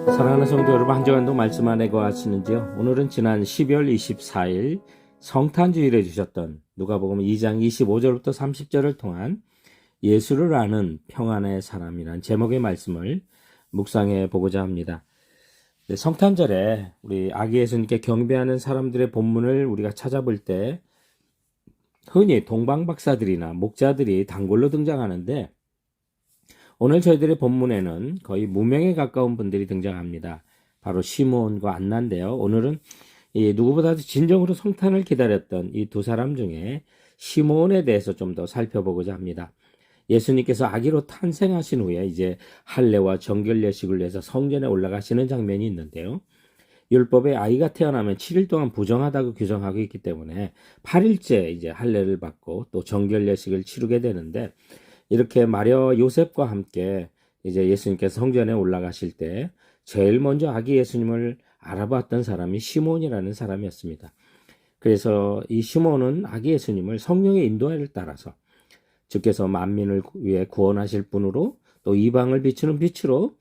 사랑하는 성도 여러분, 한 주간도 말씀 안에 거하시는지요? 오늘은 지난 12월 24일 성탄주일에 주셨던 누가복음 2장 25절부터 30절을 통한 예수를 아는 평안의 사람이란 제목의 말씀을 묵상해 보고자 합니다. 성탄절에 우리 아기 예수님께 경배하는 사람들의 본문을 우리가 찾아볼 때 흔히 동방박사들이나 목자들이 단골로 등장하는데, 오늘 저희들의 본문에는 거의 무명에 가까운 분들이 등장합니다. 바로 시므온과 안나인데요. 오늘은 누구보다도 진정으로 성탄을 기다렸던 이 두 사람 중에 시므온에 대해서 좀 더 살펴보고자 합니다. 예수님께서 아기로 탄생하신 후에 이제 할례와 정결 예식을 위해서 성전에 올라가시는 장면이 있는데요. 율법에 아이가 태어나면 7일 동안 부정하다고 규정하고 있기 때문에 8일째 이제 할례를 받고 또 정결 예식을 치르게 되는데, 이렇게 마리아와 요셉과 함께 이제 예수님께서 성전에 올라가실 때 제일 먼저 아기 예수님을 알아봤던 사람이 시몬이라는 사람이었습니다. 그래서 이 시몬은 아기 예수님을 성령의 인도하를 따라서 주께서 만민을 위해 구원하실 분으로 또 이방을 비추는 빛으로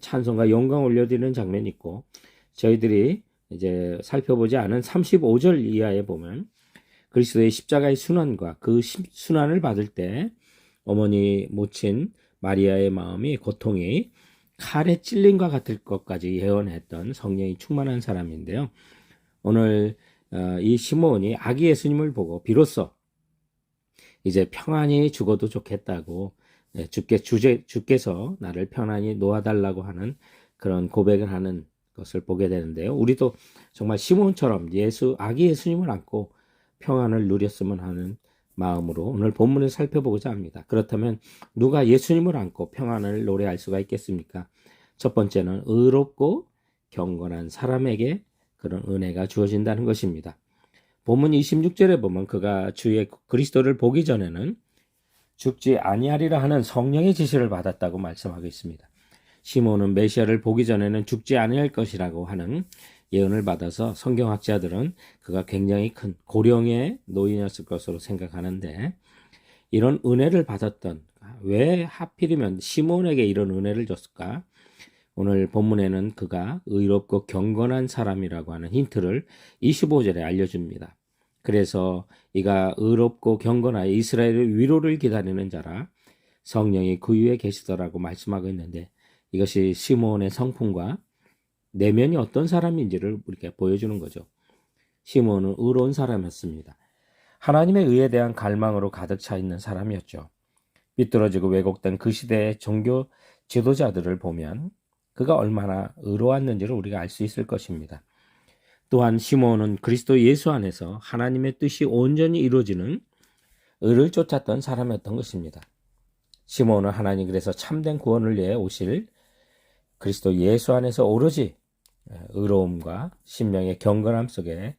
찬송과 영광 올려드리는 장면이 있고, 저희들이 이제 살펴보지 않은 35절 이하에 보면 그리스도의 십자가의 순환과 그 순환을 받을 때 어머니 모친 마리아의 마음이 고통이 칼에 찔림과 같을 것까지 예언했던 성령이 충만한 사람인데요. 오늘 이 시몬이 아기 예수님을 보고 비로소 이제 평안히 죽어도 좋겠다고, 주께서 나를 편안히 놓아달라고 하는 그런 고백을 하는 것을 보게 되는데요. 우리도 정말 시몬처럼 아기 예수님을 안고 평안을 누렸으면 하는 마음으로 오늘 본문을 살펴보고자 합니다. 그렇다면 누가 예수님을 안고 평안을 노래할 수가 있겠습니까? 첫 번째는 의롭고 경건한 사람에게 그런 은혜가 주어진다는 것입니다. 본문 26절에 보면 그가 주의 그리스도를 보기 전에는 죽지 아니하리라 하는 성령의 지시를 받았다고 말씀하고 있습니다. 시몬은 메시아를 보기 전에는 죽지 아니할 것이라고 하는 예언을 받아서 성경학자들은 그가 굉장히 큰 고령의 노인이었을 것으로 생각하는데, 이런 은혜를 받았던, 왜 하필이면 시몬에게 이런 은혜를 줬을까? 오늘 본문에는 그가 의롭고 경건한 사람이라고 하는 힌트를 25절에 알려줍니다. 그래서 이가 의롭고 경건하여 이스라엘의 위로를 기다리는 자라 성령이 그 위에 계시더라고 말씀하고 있는데, 이것이 시몬의 성품과 내면이 어떤 사람인지를 우리가 보여주는 거죠. 시몬은 의로운 사람이었습니다. 하나님의 의에 대한 갈망으로 가득 차 있는 사람이었죠. 삐뚤어지고 왜곡된 그 시대의 종교 지도자들을 보면 그가 얼마나 의로웠는지를 우리가 알 수 있을 것입니다. 또한 시몬은 그리스도 예수 안에서 하나님의 뜻이 온전히 이루어지는 의를 쫓았던 사람이었던 것입니다. 시몬은 하나님 그래서 참된 구원을 위해 오실 그리스도 예수 안에서 오로지 의로움과 심령의 경건함 속에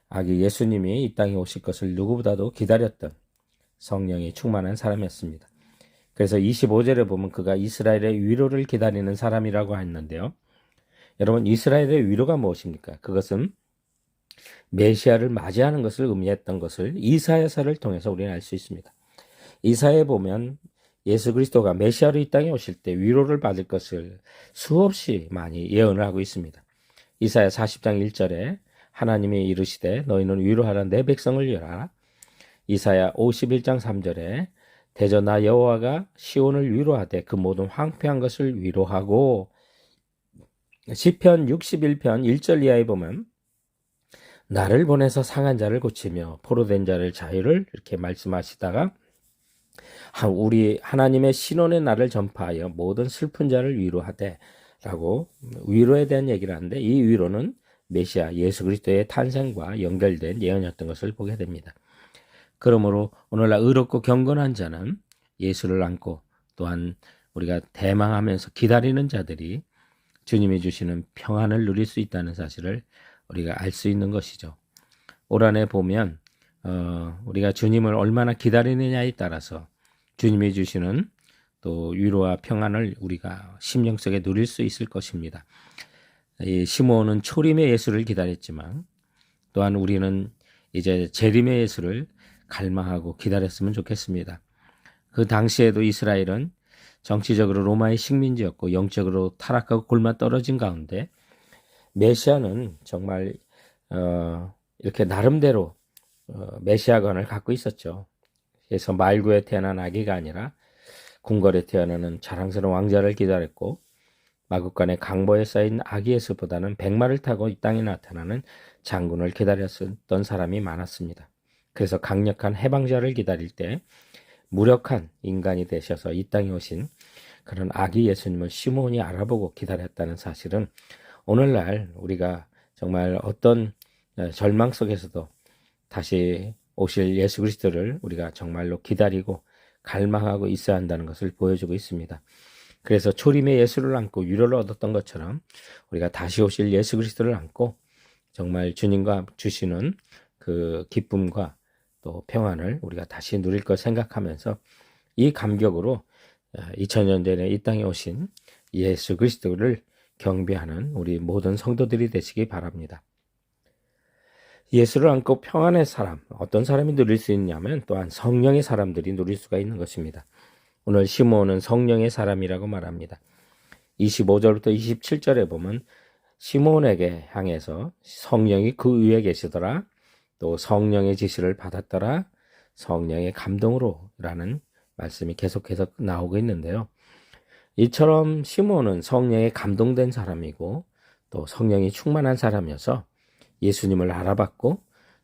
아기 예수님이 이 땅에 오실 것을 누구보다도 기다렸던 성령이 충만한 사람이었습니다. 그래서 25절에 보면 그가 이스라엘의 위로를 기다리는 사람이라고 했는데요. 여러분, 이스라엘의 위로가 무엇입니까? 그것은 메시아를 맞이하는 것을 의미했던 것을 이사야서를 통해서 우리는 알 수 있습니다. 이사야에 보면 예수 그리스도가 메시아로 이 땅에 오실 때 위로를 받을 것을 수없이 많이 예언을 하고 있습니다. 이사야 40장 1절에 하나님이 이르시되 너희는 위로하라 내 백성을 위로하라. 이사야 51장 3절에 대저 나 여호와가 시온을 위로하되 그 모든 황폐한 것을 위로하고, 시편 61편 1절 이하에 보면 나를 보내서 상한 자를 고치며 포로된 자를 자유를 이렇게 말씀하시다가 우리 하나님의 신원의 날을 전파하여 모든 슬픈 자를 위로하되 라고 위로에 대한 얘기를 하는데, 이 위로는 메시아 예수 그리스도의 탄생과 연결된 예언이었던 것을 보게 됩니다. 그러므로 오늘날 의롭고 경건한 자는 예수를 안고 또한 우리가 대망하면서 기다리는 자들이 주님이 주시는 평안을 누릴 수 있다는 사실을 우리가 알 수 있는 것이죠. 올 한해 보면 우리가 주님을 얼마나 기다리느냐에 따라서 주님이 주시는 또 위로와 평안을 우리가 심령 속에 누릴 수 있을 것입니다. 이 시므온은 초림의 예수를 기다렸지만 또한 우리는 이제 재림의 예수를 갈망하고 기다렸으면 좋겠습니다. 그 당시에도 이스라엘은 정치적으로 로마의 식민지였고 영적으로 타락하고 골마 떨어진 가운데 메시아는 정말 이렇게 나름대로 메시아관을 갖고 있었죠. 그래서 말구에 태어난 아기가 아니라 궁궐에 태어나는 자랑스러운 왕자를 기다렸고 마국간의 강보에 쌓인 아기 예수보다는 백마를 타고 이 땅에 나타나는 장군을 기다렸던 사람이 많았습니다. 그래서 강력한 해방자를 기다릴 때 무력한 인간이 되셔서 이 땅에 오신 그런 아기 예수님을 시몬이 알아보고 기다렸다는 사실은 오늘날 우리가 정말 어떤 절망 속에서도 다시 오실 예수 그리스도를 우리가 정말로 기다리고 갈망하고 있어야 한다는 것을 보여주고 있습니다. 그래서 초림의 예수를 안고 위로를 얻었던 것처럼 우리가 다시 오실 예수 그리스도를 안고 정말 주님과 주시는 그 기쁨과 또 평안을 우리가 다시 누릴 걸 생각하면서 이 감격으로 2000년 전에 이 땅에 오신 예수 그리스도를 경배하는 우리 모든 성도들이 되시기 바랍니다. 예수를 안고 평안의 사람, 어떤 사람이 누릴 수 있냐면 또한 성령의 사람들이 누릴 수가 있는 것입니다. 오늘 시므온은 성령의 사람이라고 말합니다. 25절부터 27절에 보면 시므온에게 향해서 성령이 그 위에 계시더라, 또 성령의 지시를 받았더라, 성령의 감동으로 라는 말씀이 계속해서 나오고 있는데요. 이처럼 시므온은 성령에 감동된 사람이고 또 성령이 충만한 사람이어서 예수님을 알아봤고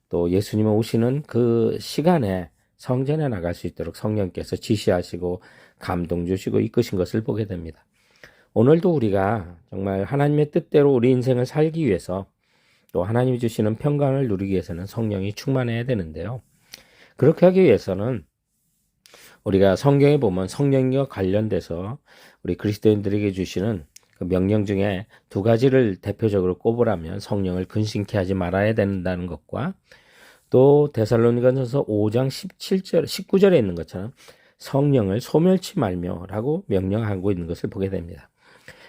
또 예수님 오시는 그 시간에 성전에 나갈 수 있도록 성령께서 지시하시고 감동 주시고 이끄신 것을 보게 됩니다. 오늘도 우리가 정말 하나님의 뜻대로 우리 인생을 살기 위해서 또 하나님이 주시는 평강을 누리기 위해서는 성령이 충만해야 되는데요. 그렇게 하기 위해서는 우리가 성경에 보면 성령과 관련돼서 우리 그리스도인들에게 주시는 그 명령 중에 두 가지를 대표적으로 꼽으라면 성령을 근심케 하지 말아야 된다는 것과 또 데살로니가전서 5장 17절, 19절에 있는 것처럼 성령을 소멸치 말며라고 명령하고 있는 것을 보게 됩니다.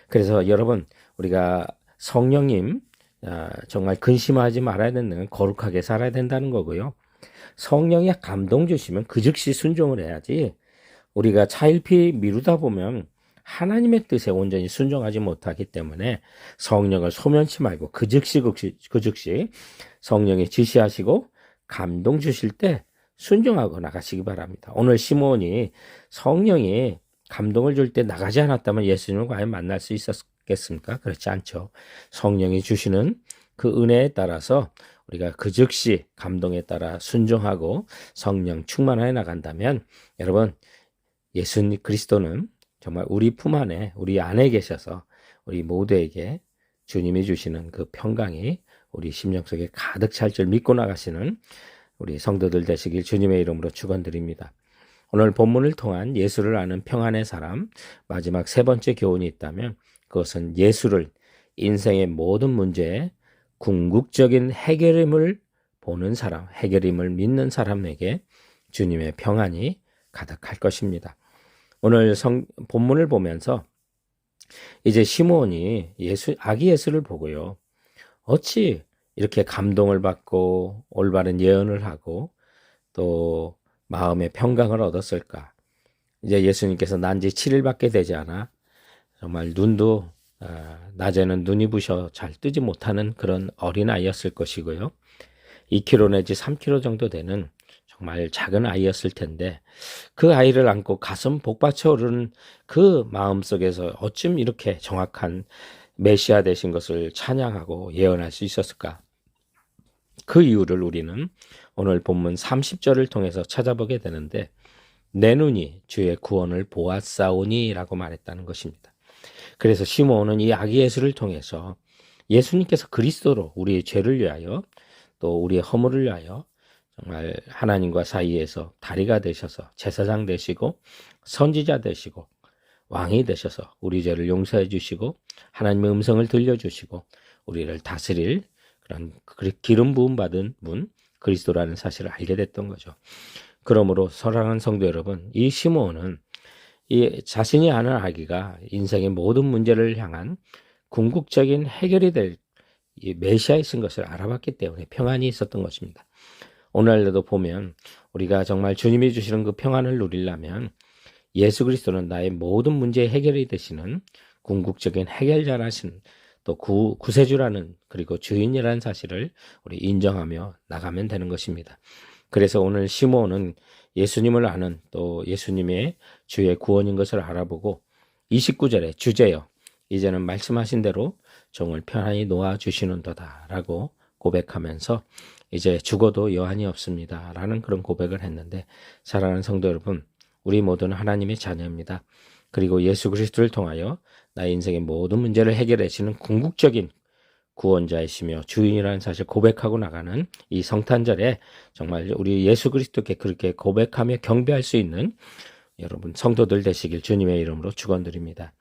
그래서 여러분 우리가 성령님 정말 근심하지 말아야 된다는 건 거룩하게 살아야 된다는 거고요. 성령이 감동 주시면 그 즉시 순종을 해야지 우리가 차일피 미루다 보면 하나님의 뜻에 온전히 순종하지 못하기 때문에 성령을 소면치 말고 그 즉시 성령이 지시하시고 감동 주실 때 순종하고 나가시기 바랍니다. 오늘 시므온이 성령이 감동을 줄 때 나가지 않았다면 예수님을 과연 만날 수 있었겠습니까? 그렇지 않죠. 성령이 주시는 그 은혜에 따라서 우리가 그 즉시 감동에 따라 순종하고 성령 충만하여 나간다면 여러분 예수님 그리스도는 정말 우리 품 안에 우리 안에 계셔서 우리 모두에게 주님이 주시는 그 평강이 우리 심령 속에 가득 찰 줄 믿고 나가시는 우리 성도들 되시길 주님의 이름으로 축원드립니다. 오늘 본문을 통한 예수를 아는 평안의 사람 마지막 세 번째 교훈이 있다면 그것은 예수를 인생의 모든 문제에 궁극적인 해결임을 보는 사람, 해결임을 믿는 사람에게 주님의 평안이 가득할 것입니다. 오늘 본문을 보면서 이제 시므온이 아기 예수를 보고요. 어찌 이렇게 감동을 받고 올바른 예언을 하고 또 마음의 평강을 얻었을까? 이제 예수님께서 난 지 7일밖에 되지 않아 정말 눈도 낮에는 눈이 부셔 잘 뜨지 못하는 그런 어린아이였을 것이고요. 2kg 내지 3kg 정도 되는 정말 작은 아이였을 텐데 그 아이를 안고 가슴 복받쳐 오르는 그 마음속에서 어쩜 이렇게 정확한 메시아 되신 것을 찬양하고 예언할 수 있었을까? 그 이유를 우리는 오늘 본문 30절을 통해서 찾아보게 되는데 내 눈이 주의 구원을 보았사오니 라고 말했다는 것입니다. 그래서 시므온은 이 아기 예수를 통해서 예수님께서 그리스도로 우리의 죄를 위하여 또 우리의 허물을 위하여 정말 하나님과 사이에서 다리가 되셔서 제사장 되시고 선지자 되시고 왕이 되셔서 우리 죄를 용서해 주시고 하나님의 음성을 들려주시고 우리를 다스릴 그런 기름 부음 받은 분 그리스도라는 사실을 알게 됐던 거죠. 그러므로 사랑하는 성도 여러분, 이 시므온은 이 자신이 아는 아기가 인생의 모든 문제를 향한 궁극적인 해결이 될 이 메시아이신 것을 알아봤기 때문에 평안이 있었던 것입니다. 오늘날도 보면 우리가 정말 주님이 주시는 그 평안을 누리려면 예수 그리스도는 나의 모든 문제의 해결이 되시는 궁극적인 해결자라신 또 구세주라는 그리고 주인이라는 사실을 우리 인정하며 나가면 되는 것입니다. 그래서 오늘 시므온은 예수님을 아는 또 예수님의 주의 구원인 것을 알아보고 29절에 주제여 이제는 말씀하신 대로 종을 편안히 놓아주시는도다 라고 고백하면서 이제 죽어도 여한이 없습니다 라는 그런 고백을 했는데, 사랑하는 성도 여러분, 우리 모두는 하나님의 자녀입니다. 그리고 예수 그리스도를 통하여 나의 인생의 모든 문제를 해결해 주시는 궁극적인 구원자이시며 주인이라는 사실 고백하고 나가는 이 성탄절에 정말 우리 예수 그리스도께 그렇게 고백하며 경배할 수 있는 여러분 성도들 되시길 주님의 이름으로 축원드립니다.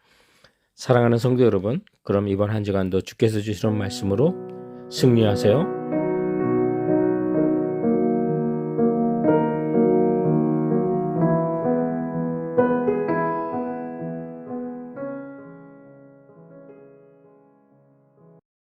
사랑하는 성도 여러분, 그럼 이번 한 주간도 주께서 주시는 말씀으로 승리하세요.